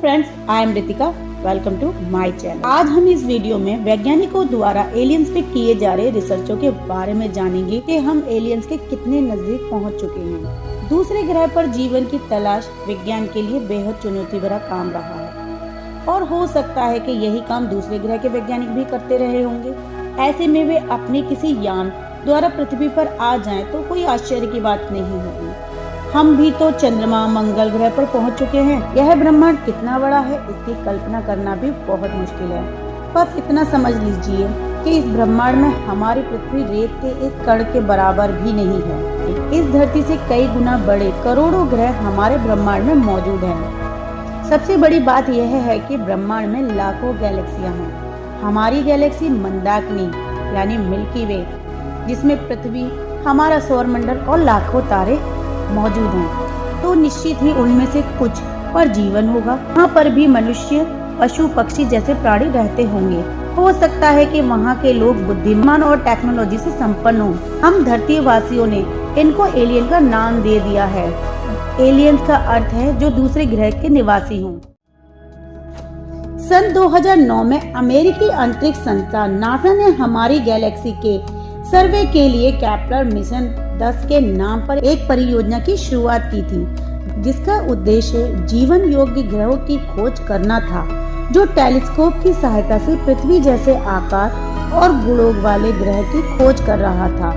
Friends, I am Ritika. Welcome to my channel. आज हम इस वीडियो में वैज्ञानिकों द्वारा एलियंस पे किए जा रहे रिसर्चों के बारे में जानेंगे कि हम एलियंस के कितने नजदीक पहुंच चुके हैं। दूसरे ग्रह पर जीवन की तलाश विज्ञान के लिए बेहद चुनौती भरा काम रहा है और हो सकता है कि यही काम दूसरे ग्रह के वैज्ञानिक भी करते रहे होंगे। ऐसे में वे अपने किसी यान द्वारा पृथ्वी पर आ जाएं तो कोई आश्चर्य की बात नहीं होगी। हम भी तो चंद्रमा, मंगल ग्रह पर पहुंच चुके हैं। यह ब्रह्मांड कितना बड़ा है, इसकी कल्पना करना भी बहुत मुश्किल है। बस इतना समझ लीजिए कि इस ब्रह्मांड में हमारी पृथ्वी रेत के एक कण के बराबर भी नहीं है। इस धरती से कई गुना बड़े करोड़ों ग्रह हमारे ब्रह्मांड में मौजूद हैं। सबसे बड़ी बात यह है कि ब्रह्मांड में लाखों गैलेक्सियां हैं। हमारी गैलेक्सी मंदाकिनी यानी मिल्की वे, जिसमें पृथ्वी, हमारा सौरमंडल और लाखों तारे मौजूद हैं, तो निश्चित ही उनमें से कुछ पर जीवन होगा। वहाँ पर भी मनुष्य, पशु, पक्षी जैसे प्राणी रहते होंगे। हो सकता है कि वहाँ के लोग बुद्धिमान और टेक्नोलॉजी से संपन्न हों। हम धरती वासियों ने इनको एलियन का नाम दे दिया है। एलियंस का अर्थ है जो दूसरे ग्रह के निवासी हों। सन 2009 में अमेरिकी अंतरिक्ष संस्था नासा ने हमारी गैलेक्सी के सर्वे के लिए केपलर मिशन 10 के नाम पर एक परियोजना की शुरुआत की थी, जिसका उद्देश्य जीवन योग्य ग्रहों की खोज करना था, जो टेलीस्कोप की सहायता से पृथ्वी जैसे आकार और गुणों वाले ग्रह की खोज कर रहा था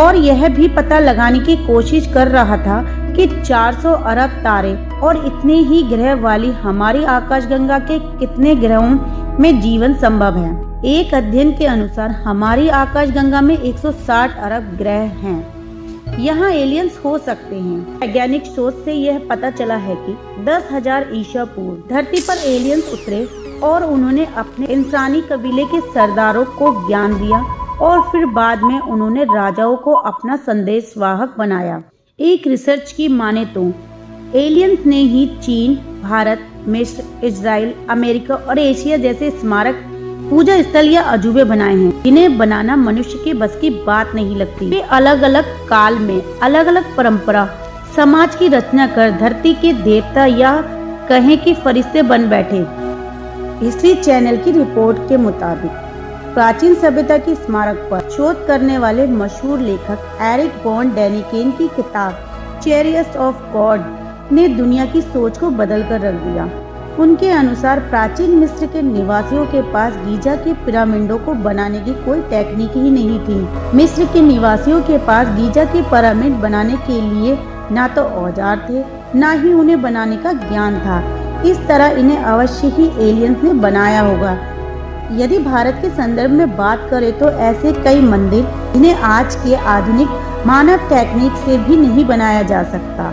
और यह भी पता लगाने की कोशिश कर रहा था कि 400 अरब तारे और इतने ही ग्रह वाली हमारी आकाशगंगा के कितने ग्रहों में जीवन संभव है। एक अध्ययन के अनुसार हमारी आकाशगंगा में 160 अरब ग्रह हैं। यहाँ एलियंस हो सकते हैं। वैज्ञानिक शोध से यह पता चला है कि 10,000 ईसा पूर्व धरती पर एलियंस उतरे और उन्होंने अपने इंसानी कबीले के सरदारों को ज्ञान दिया और फिर बाद में उन्होंने राजाओं को अपना संदेश वाहक बनाया। एक रिसर्च की माने तो एलियंस ने ही चीन, भारत, मिस्र, इजराइल, अमेरिका और एशिया जैसे स्मारक, पूजा स्थल या अजूबे बनाए हैं, जिन्हें बनाना मनुष्य की बस की बात नहीं लगती। वे अलग अलग काल में अलग अलग परंपरा, समाज की रचना कर धरती के देवता या कहें कि फरिश्ते बन बैठे। हिस्ट्री चैनल की रिपोर्ट के मुताबिक प्राचीन सभ्यता की स्मारक पर शोध करने वाले मशहूर लेखक एरिक वॉन डैनिकेन की किताब चैरियट्स ऑफ गॉड ने दुनिया की सोच को बदल कर रख दिया। उनके अनुसार प्राचीन मिस्र के निवासियों के पास गीजा के पिरामिडों को बनाने की कोई टेक्निक ही नहीं थी। मिस्र के निवासियों के पास गीजा के पिरामिड बनाने के लिए ना तो औजार थे, ना ही उन्हें बनाने का ज्ञान था। इस तरह इन्हें अवश्य ही एलियंस ने बनाया होगा। यदि भारत के संदर्भ में बात करें तो ऐसे कई मंदिर जिन्हें आज के आधुनिक मानव टेक्निक से भी नहीं बनाया जा सकता।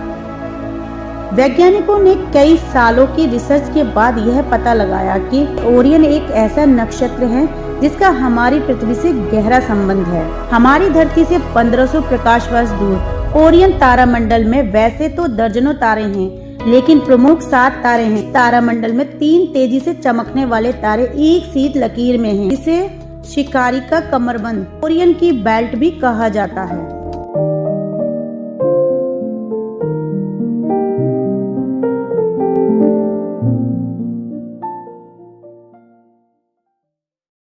वैज्ञानिकों ने कई सालों की रिसर्च के बाद यह पता लगाया कि ओरियन एक ऐसा नक्षत्र है जिसका हमारी पृथ्वी से गहरा संबंध है। हमारी धरती से 1500 प्रकाश वर्ष दूर ओरियन तारामंडल में वैसे तो दर्जनों तारे हैं, लेकिन प्रमुख 7 तारे हैं। तारामंडल में 3 तेजी से चमकने वाले तारे एक सीधी लकीर में हैं, जिसे शिकारी का कमरबंद ओरियन की बेल्ट भी कहा जाता है।